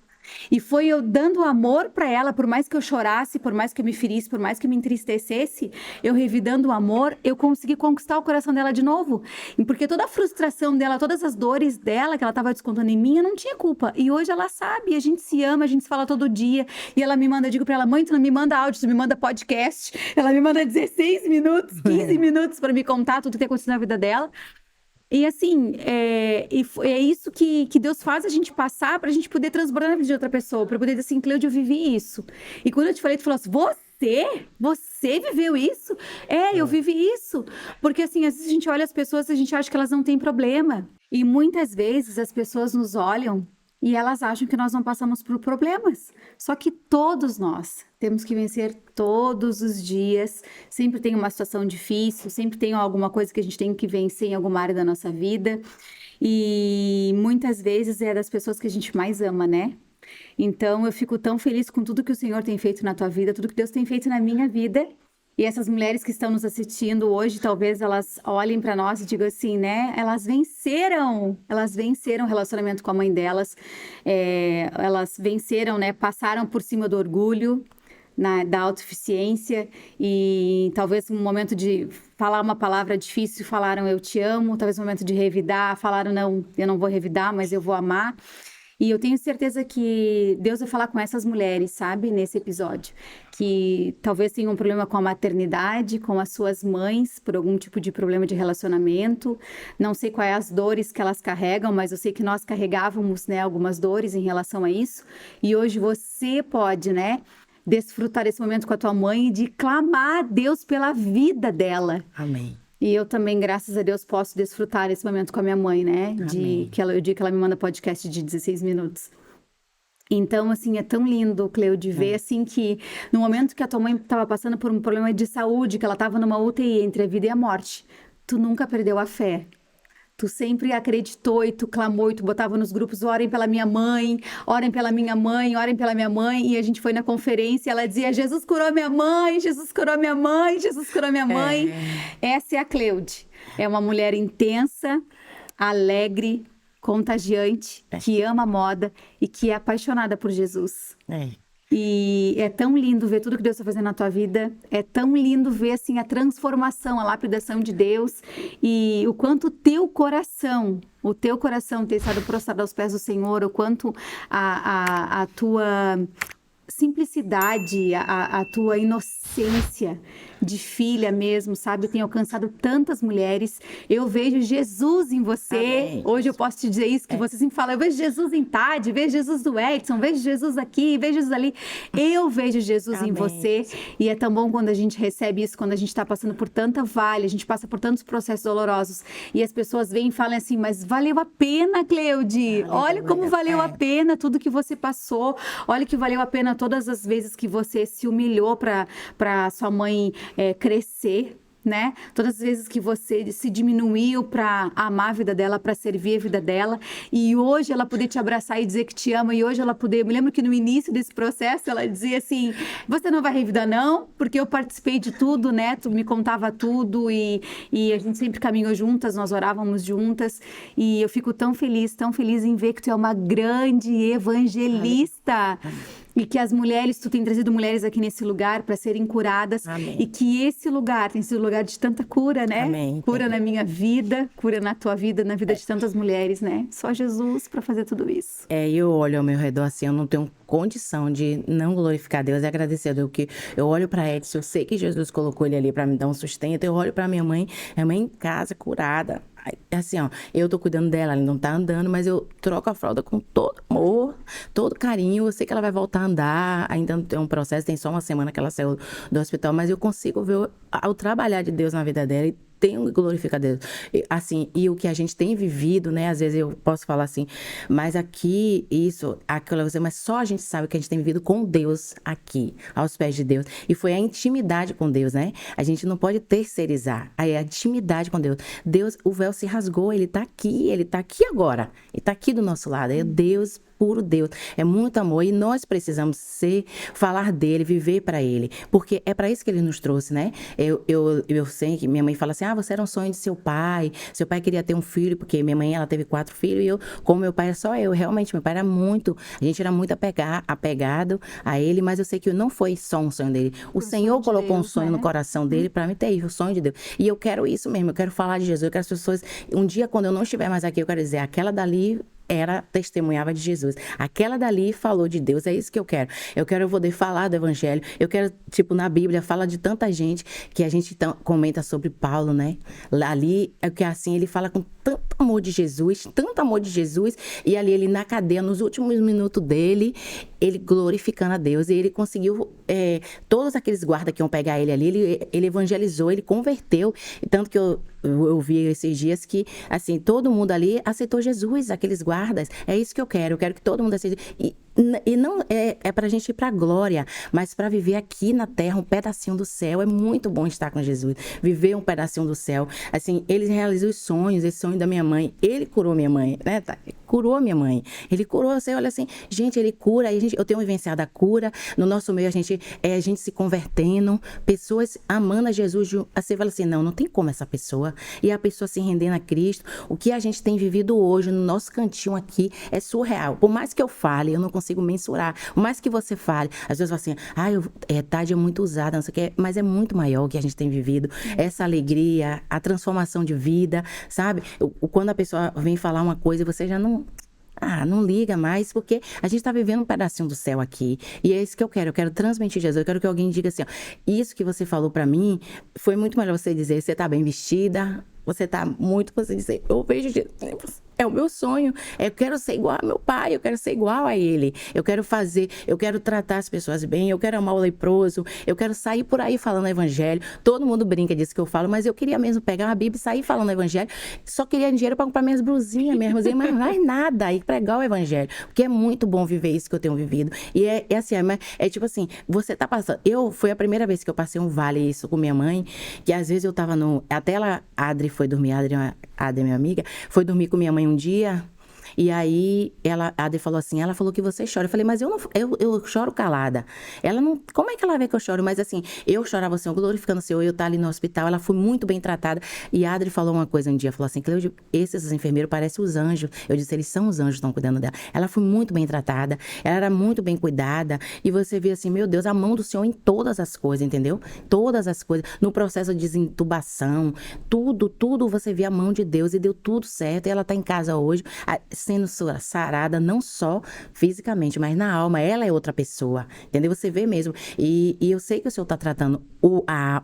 E foi eu dando amor para ela, por mais que eu chorasse, por mais que eu me ferisse, por mais que eu me entristecesse, eu revidando o amor, eu consegui conquistar o coração dela de novo. E porque toda a frustração dela, todas as dores dela que ela estava descontando em mim, eu não tinha culpa. E hoje ela sabe, a gente se ama, a gente se fala todo dia. E ela me manda, eu digo para ela, mãe, tu não me manda áudio, tu me manda podcast. Ela me manda 16 minutos, 15 minutos para me contar tudo que tem acontecido na vida dela. E assim, é isso que Deus faz a gente passar para a gente poder transbordar na vida de outra pessoa, para poder dizer assim, Cleude, eu vivi isso. E quando eu te falei, tu falou assim, você viveu isso? Eu vivi isso. Porque assim, às vezes a gente olha as pessoas e a gente acha que elas não têm problema. E muitas vezes as pessoas nos olham e elas acham que nós não passamos por problemas. Só que todos nós temos que vencer todos os dias. Sempre tem uma situação difícil, sempre tem alguma coisa que a gente tem que vencer em alguma área da nossa vida. E muitas vezes é das pessoas que a gente mais ama, né? Então eu fico tão feliz com tudo que o Senhor tem feito na tua vida, tudo que Deus tem feito na minha vida. E essas mulheres que estão nos assistindo hoje, talvez elas olhem para nós e digam assim, né? Elas venceram o relacionamento com a mãe delas, elas venceram, né? Passaram por cima do orgulho, da autossuficiência e talvez um momento de falar uma palavra difícil, falaram eu te amo, talvez um momento de revidar, falaram não, eu não vou revidar, mas eu vou amar. E eu tenho certeza que Deus vai falar com essas mulheres, sabe, nesse episódio, que talvez tenham um problema com a maternidade, com as suas mães, por algum tipo de problema de relacionamento. Não sei quais as dores que elas carregam, mas eu sei que nós carregávamos, né, algumas dores em relação a isso. E hoje você pode, né, desfrutar desse momento com a tua mãe e de clamar a Deus pela vida dela. Amém. E eu também, graças a Deus, posso desfrutar esse momento com a minha mãe, né? Eu digo que ela me manda podcast de 16 minutos. Então, assim, é tão lindo, Cleo, de ver, assim, que no momento que a tua mãe estava passando por um problema de saúde, que ela estava numa UTI entre a vida e a morte, tu nunca perdeu a fé. Tu sempre acreditou e tu clamou e tu botava nos grupos, orem pela minha mãe, orem pela minha mãe, orem pela minha mãe. E a gente foi na conferência e ela dizia, Jesus curou minha mãe, Jesus curou minha mãe, Jesus curou minha mãe. Essa é a Cleude. É uma mulher intensa, alegre, contagiante, que ama moda e que é apaixonada por Jesus. E é tão lindo ver tudo que Deus está fazendo na tua vida. É tão lindo ver, assim, a transformação, a lapidação de Deus. E o quanto o teu coração ter estado prostrado aos pés do Senhor, o quanto a tua simplicidade, a tua inocência de filha mesmo, sabe? Tem alcançado tantas mulheres. Eu vejo Jesus em você. Amém. Hoje eu posso te dizer isso, que você sempre fala, eu vejo Jesus em Tade, vejo Jesus do Edson, vejo Jesus aqui, vejo Jesus ali. Eu vejo Jesus em você. E é tão bom quando a gente recebe isso, quando a gente está passando por tanta vale, a gente passa por tantos processos dolorosos. E as pessoas vêm e falam assim, mas valeu a pena, Cleude. Olha como valeu a pena tudo que você passou. Olha que valeu a pena todas as vezes que você se humilhou para sua mãe crescer, né? Todas as vezes que você se diminuiu para amar a vida dela, para servir a vida dela, e hoje ela poder te abraçar e dizer que te ama, e hoje ela poder... Eu me lembro que no início desse processo ela dizia assim, você não vai revidar não, porque eu participei de tudo, né? Tu me contava tudo e a gente sempre caminhou juntas, nós orávamos juntas, e eu fico tão feliz em ver que tu é uma grande evangelista. E que as mulheres, tu tem trazido mulheres aqui nesse lugar para serem curadas. Amém. E que esse lugar tem sido um lugar de tanta cura, né? Amém. Cura na minha vida, cura na tua vida, na vida de tantas mulheres, né? Só Jesus para fazer tudo isso. Eu olho ao meu redor assim, eu não tenho condição de não glorificar Deus e agradecer a Deus, que eu olho para Edson, eu sei que Jesus colocou ele ali para me dar um sustento, eu olho para minha mãe em casa, curada. Assim, ó, eu tô cuidando dela, ela não tá andando, mas eu troco a fralda com todo amor, todo carinho. Eu sei que ela vai voltar a andar, ainda não tem um processo, tem só uma semana que ela saiu do hospital, mas eu consigo ver o trabalhar de Deus na vida dela e tenho que glorificar Deus. Assim, e o que a gente tem vivido, né? Às vezes eu posso falar assim, mas aqui, mas só a gente sabe que a gente tem vivido com Deus aqui, aos pés de Deus. E foi a intimidade com Deus, né? A gente não pode terceirizar. Aí a intimidade com Deus. Deus, o véu se rasgou, ele tá aqui agora. Ele tá aqui do nosso lado. É Deus, puro Deus, é muito amor e nós precisamos falar dele, viver para ele, porque é para isso que ele nos trouxe, né? Eu sei que minha mãe fala assim, você era um sonho de seu pai queria ter um filho, porque minha mãe, ela teve 4 filhos e como meu pai era só realmente, meu pai era a gente era muito apegado a ele, mas eu sei que não foi só um sonho dele, o Senhor colocou um sonho no coração dele para mim ter o sonho de Deus, e eu quero isso mesmo, eu quero falar de Jesus, eu quero as pessoas, um dia quando eu não estiver mais aqui, eu quero dizer, aquela dali testemunhava de Jesus. Aquela dali falou de Deus, é isso que eu quero. Eu quero poder falar do evangelho. Eu quero, na Bíblia, fala de tanta gente que a gente comenta sobre Paulo, né? Ali, é que assim, ele fala com tanto amor de Jesus, e ali ele na cadeia, nos últimos minutos dele, ele glorificando a Deus, e ele conseguiu, todos aqueles guardas que iam pegar ele ali, ele evangelizou, ele converteu, tanto que eu vi esses dias que, assim, todo mundo ali aceitou Jesus, aqueles guardas. É isso que eu quero que todo mundo aceite. E não é pra gente ir pra glória, mas pra viver aqui na terra um pedacinho do céu. É muito bom estar com Jesus, viver um pedacinho do céu. Assim, ele realizou os sonhos, esse sonho da minha mãe. Ele curou minha mãe, né? Curou minha mãe. Ele curou, você olha assim, gente, ele cura. Eu tenho vivenciado a cura. No nosso meio, a gente se convertendo, pessoas amando a Jesus. Você fala assim, não tem como essa pessoa. E a pessoa se rendendo a Cristo. O que a gente tem vivido hoje no nosso cantinho aqui é surreal. Por mais que eu fale, eu não consigo mensurar. Por mais que você fale, às vezes você fala assim, Tade é muito usada, não sei o que, mas é muito maior o que a gente tem vivido. Essa alegria, a transformação de vida, sabe? Quando a pessoa vem falar uma coisa e você já não liga mais, porque a gente tá vivendo um pedacinho do céu aqui. E é isso que eu quero transmitir Jesus. Eu quero que alguém diga assim, isso que você falou pra mim, foi muito melhor você dizer, você tá bem vestida, você tá muito, você dizer, eu vejo Jesus. É o meu sonho. Eu quero ser igual ao meu pai, eu quero ser igual a ele. Eu quero tratar as pessoas bem, eu quero amar o leproso, eu quero sair por aí falando evangelho. Todo mundo brinca disso que eu falo, mas eu queria mesmo pegar uma Bíblia e sair falando evangelho. Só queria dinheiro para comprar minhas blusinhas, mas mais nada, e pregar o evangelho. Porque é muito bom viver isso que eu tenho vivido. E é assim, é tipo assim, você tá passando. Foi a primeira vez que eu passei um vale isso com minha mãe, que às vezes eu tava até ela, a Adri foi dormir, a Adri, minha amiga, foi dormir com minha mãe um dia. E aí, a Adri falou assim, ela falou que você chora. Eu falei, mas eu choro calada. Ela não, como é que ela vê que eu choro? Mas assim, eu chorava assim, glorificando o Senhor, eu tá ali no hospital, ela foi muito bem tratada. E a Adri falou uma coisa um dia, falou assim, Cleude, esses enfermeiros parecem os anjos. Eu disse, eles são os anjos que estão cuidando dela. Ela foi muito bem tratada, ela era muito bem cuidada. E você vê assim, meu Deus, a mão do Senhor em todas as coisas, entendeu? Todas as coisas. No processo de desintubação, tudo você vê a mão de Deus e deu tudo certo. E ela tá em casa hoje, sendo sarada, não só fisicamente, mas na alma. Ela é outra pessoa, entendeu? Você vê mesmo. E eu sei que o Senhor tá tratando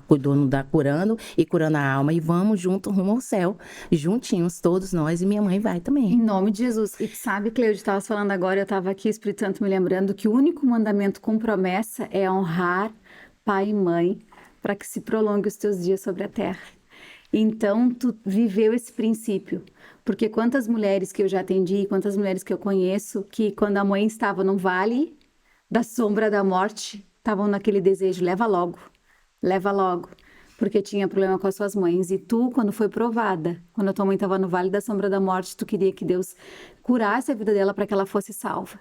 cuidando curando e curando a alma. E vamos junto rumo ao céu, juntinhos, todos nós. E minha mãe vai também. Em nome de Jesus. E sabe, Cleude, estava falando agora, eu estava aqui, Espírito Santo me lembrando que o único mandamento com promessa é honrar pai e mãe para que se prolongue os teus dias sobre a terra. Então, tu viveu esse princípio. Porque quantas mulheres que eu já atendi, quantas mulheres que eu conheço, que quando a mãe estava no vale da sombra da morte, estavam naquele desejo, leva logo, porque tinha problema com as suas mães. E tu, quando foi provada, quando a tua mãe estava no vale da sombra da morte, tu queria que Deus curasse a vida dela para que ela fosse salva.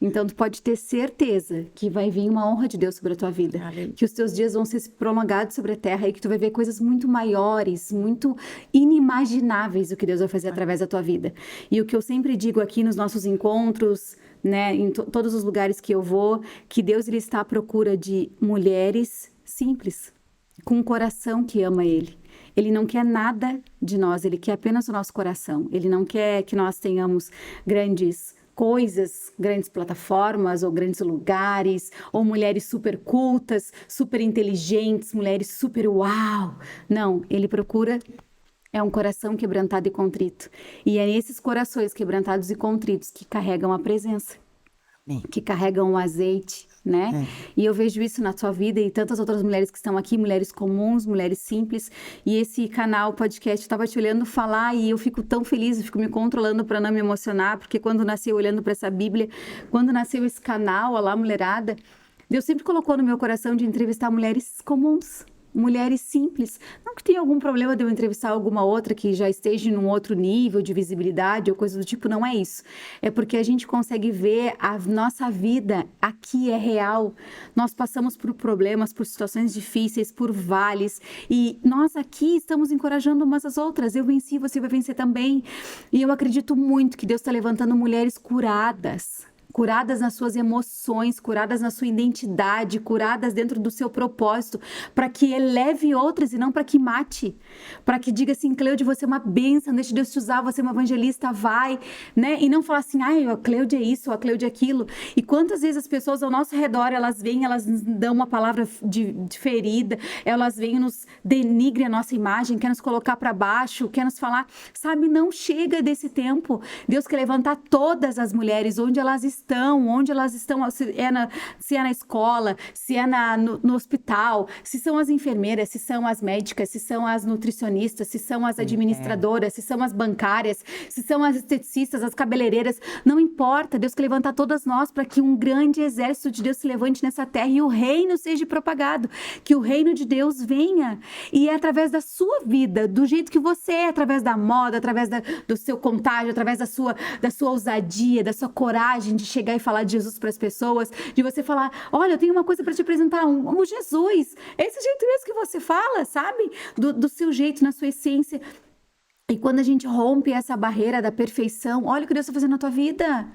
Então, tu pode ter certeza que vai vir uma honra de Deus sobre a tua vida. Aleluia. Que os teus dias vão ser prolongados sobre a terra e que tu vai ver coisas muito maiores, muito inimagináveis o que Deus vai fazer através da tua vida. E o que eu sempre digo aqui nos nossos encontros, né, em todos os lugares que eu vou, que Deus ele está à procura de mulheres simples, com um coração que ama Ele. Ele não quer nada de nós, Ele quer apenas o nosso coração. Ele não quer que nós tenhamos grandes coisas, grandes plataformas ou grandes lugares, ou mulheres super cultas, super inteligentes, mulheres super uau. Não, ele procura um coração quebrantado e contrito. E é esses corações quebrantados e contritos que carregam a presença, que carregam o azeite, né? E eu vejo isso na sua vida e tantas outras mulheres que estão aqui, mulheres comuns, mulheres simples. E esse canal, podcast, eu estava te olhando falar e eu fico tão feliz, eu fico me controlando para não me emocionar, porque quando nasceu, olhando para essa Bíblia, quando nasceu esse canal, Olá Mulherada, Deus sempre colocou no meu coração de entrevistar mulheres comuns, mulheres simples. Não que tenha algum problema de eu entrevistar alguma outra que já esteja num outro nível de visibilidade ou coisa do tipo, não é isso. É porque a gente consegue ver a nossa vida aqui é real. Nós passamos por problemas, por situações difíceis, por vales e nós aqui estamos encorajando umas às outras. Eu venci, você vai vencer também. E eu acredito muito que Deus está levantando mulheres curadas nas suas emoções, curadas na sua identidade, curadas dentro do seu propósito, para que eleve outras e não para que mate, para que diga assim, Cleude, você é uma bênção, deixa Deus te usar, você é uma evangelista, vai, né? E não falar assim, ai, a Cleude é isso, a Cleude é aquilo. E quantas vezes as pessoas ao nosso redor, elas vêm, elas nos dão uma palavra de ferida, elas vêm nos denigre a nossa imagem, quer nos colocar para baixo, quer nos falar, sabe, não chega desse tempo. Deus quer levantar todas as mulheres onde elas estão, se é na escola, se é no hospital, se são as enfermeiras, se são as médicas, se são as nutricionistas, se são as administradoras, se são as bancárias, se são as esteticistas, as cabeleireiras, não importa, Deus quer levantar todas nós para que um grande exército de Deus se levante nessa terra e o reino seja propagado, que o reino de Deus venha, e é através da sua vida, do jeito que você é, através da moda, através do seu contágio, através da sua ousadia, da sua coragem de chegar e falar de Jesus para as pessoas, de você falar, olha, eu tenho uma coisa para te apresentar, um Jesus, esse jeito mesmo que você fala, sabe? Do seu jeito, na sua essência. E quando a gente rompe essa barreira da perfeição, olha o que Deus está fazendo na tua vida.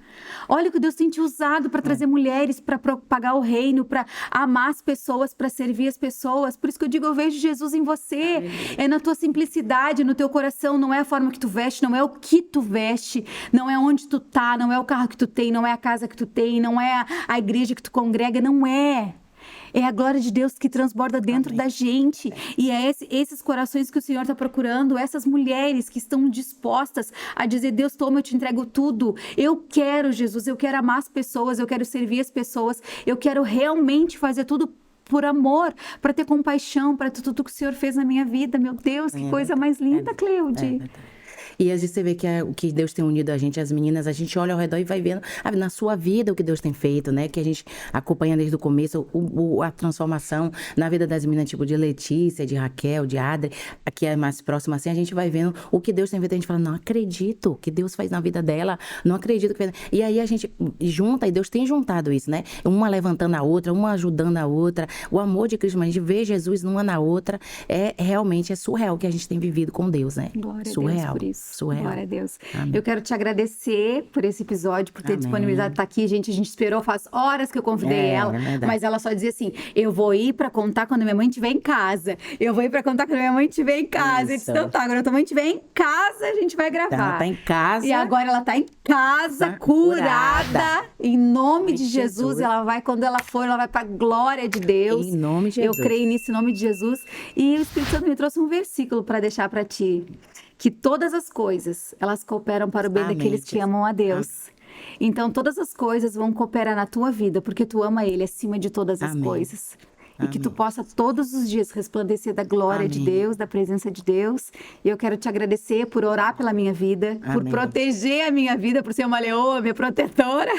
Olha o que Deus tem te usado para trazer mulheres, para propagar o reino, para amar as pessoas, para servir as pessoas. Por isso que eu digo, eu vejo Jesus em você. É na tua simplicidade, no teu coração. Não é a forma que tu veste, não é o que tu veste, não é onde tu tá, não é o carro que tu tem, não é a casa que tu tem, não é a igreja que tu congrega, não é. É a glória de Deus que transborda dentro da gente. E é esses corações que o Senhor está procurando, essas mulheres que estão dispostas a dizer: Deus, toma, eu te entrego tudo. Eu quero, Jesus, eu quero amar as pessoas, eu quero servir as pessoas, eu quero realmente fazer tudo por amor, para ter compaixão, para tudo que o Senhor fez na minha vida. Meu Deus, que coisa mais linda, Cleude. E às vezes você vê que o que Deus tem unido a gente, as meninas, a gente olha ao redor e vai vendo na sua vida o que Deus tem feito, né? Que a gente acompanha desde o começo a transformação na vida das meninas, tipo de Letícia, de Raquel, de Adri, que é mais próxima assim, a gente vai vendo o que Deus tem feito. A gente fala: não acredito que Deus faz na vida dela, não acredito que fez. E aí a gente junta, e Deus tem juntado isso, né? Uma levantando a outra, uma ajudando a outra. O amor de Cristo, mas a gente vê Jesus numa na outra, realmente é surreal o que a gente tem vivido com Deus, né? Glória surreal. A Deus por isso. Surreal. Glória a Deus. Amém. Eu quero te agradecer por esse episódio, por ter disponibilizado estar aqui. Gente, a gente esperou, faz horas que eu convidei ela, mas ela só dizia assim: eu vou ir pra contar quando minha mãe estiver em casa. Eu vou ir pra contar quando minha mãe estiver em casa. Eu disse: então tá, agora tua mãe estiver em casa, a gente vai gravar. Então, ela tá em casa. E agora ela tá em casa, curada. Em nome de Jesus. Ela vai, quando ela for, ela vai pra glória de Deus. Em nome de Jesus. Eu creio nisso, em nome de Jesus. E o Espírito Santo me trouxe um versículo pra deixar pra ti. Que todas as coisas, elas cooperam para o bem daqueles que amam a Deus. Então, todas as coisas vão cooperar na tua vida, porque tu ama Ele acima de todas as coisas. E que tu possa todos os dias resplandecer da glória de Deus, da presença de Deus. E eu quero te agradecer por orar pela minha vida, por proteger a minha vida, por ser uma leoa, minha protetora,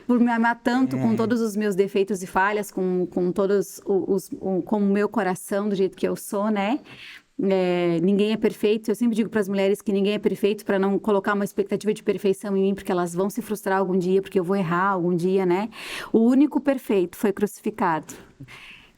por me amar tanto com todos os meus defeitos e falhas, com todos com o meu coração, do jeito que eu sou, né? Ninguém é perfeito. Eu sempre digo para as mulheres que ninguém é perfeito, para não colocar uma expectativa de perfeição em mim, porque elas vão se frustrar algum dia, porque eu vou errar algum dia, né? O único perfeito foi crucificado.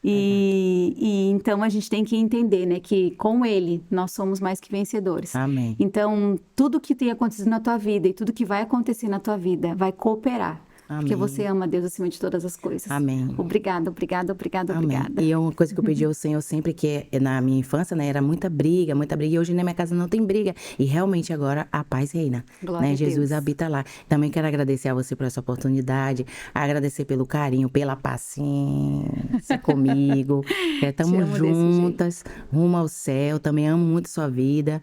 E então a gente tem que entender, né, que com Ele nós somos mais que vencedores. Amém. Então, tudo que tem acontecido na tua vida e tudo que vai acontecer na tua vida vai cooperar. Amém. Porque você ama Deus acima de todas as coisas. Amém. Obrigada, obrigada, obrigada, Amém. obrigada. E uma coisa que eu pedi ao Senhor sempre, que na minha infância, né, era muita briga. E hoje na minha casa não tem briga. E realmente agora a paz reina. Glória né? a Jesus Deus. habita lá. Também quero agradecer a você por essa oportunidade, agradecer pelo carinho, pela paciência comigo. Estamos juntas, rumo ao céu. Também amo muito sua vida.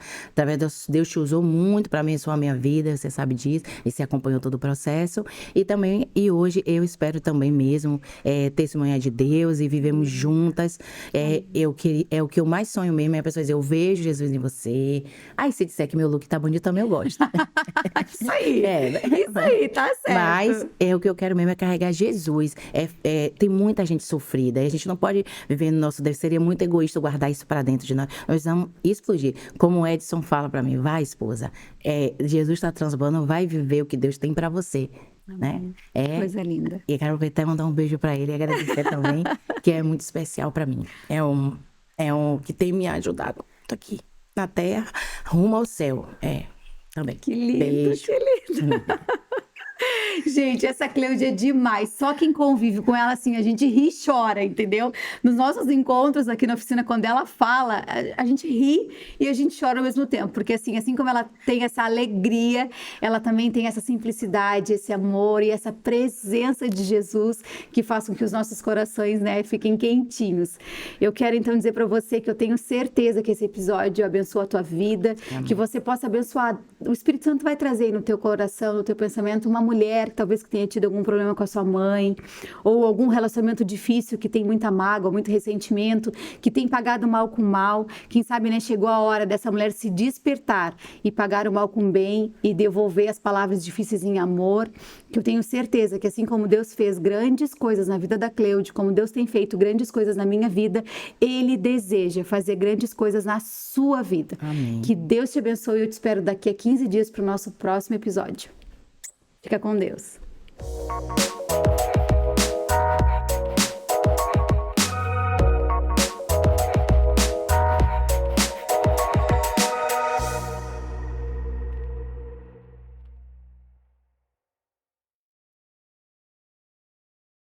Deus te usou muito para abençoar a minha vida, você sabe disso. E você acompanhou todo o processo. E hoje eu espero também mesmo testemunhar de Deus e vivemos juntas. É o que eu mais sonho mesmo, é a pessoa dizer: eu vejo Jesus em você. Aí se disser que meu look tá bonito, também eu gosto. Isso aí. Isso aí, tá certo. Mas o que eu quero mesmo é carregar Jesus. Tem muita gente sofrida. E a gente não pode viver no nosso Deus. Seria muito egoísta guardar isso pra dentro de nós. Nós precisamos explodir. Como o Edson fala pra mim: vai, esposa. Jesus tá transbordando, vai viver o que Deus tem pra você. Né? Coisa linda. E quero aproveitar e mandar um beijo pra ele e agradecer também, que é muito especial pra mim. É um que tem me ajudado muito aqui na terra, rumo ao céu. Também. Que lindo, beijo. que lindo. Gente, essa Cleude é demais. Só quem convive com ela, assim, a gente ri e chora, entendeu? Nos nossos encontros aqui na oficina, quando ela fala, a gente ri e a gente chora ao mesmo tempo. Porque assim como ela tem essa alegria, ela também tem essa simplicidade, esse amor e essa presença de Jesus que faz com que os nossos corações, né, fiquem quentinhos. Eu quero, então, dizer para você que eu tenho certeza que esse episódio abençoa a tua vida, que você possa abençoar. O Espírito Santo vai trazer aí no teu coração, no teu pensamento, uma mulher talvez que tenha tido algum problema com a sua mãe, ou algum relacionamento difícil que tem muita mágoa, muito ressentimento, que tem pagado mal com mal. Quem sabe, né, chegou a hora dessa mulher se despertar e pagar o mal com bem e devolver as palavras difíceis em amor, que eu tenho certeza que assim como Deus fez grandes coisas na vida da Cleude, como Deus tem feito grandes coisas na minha vida, Ele deseja fazer grandes coisas na sua vida. Amém. Que Deus te abençoe e eu te espero daqui a 15 dias para o nosso próximo episódio. Fica com Deus.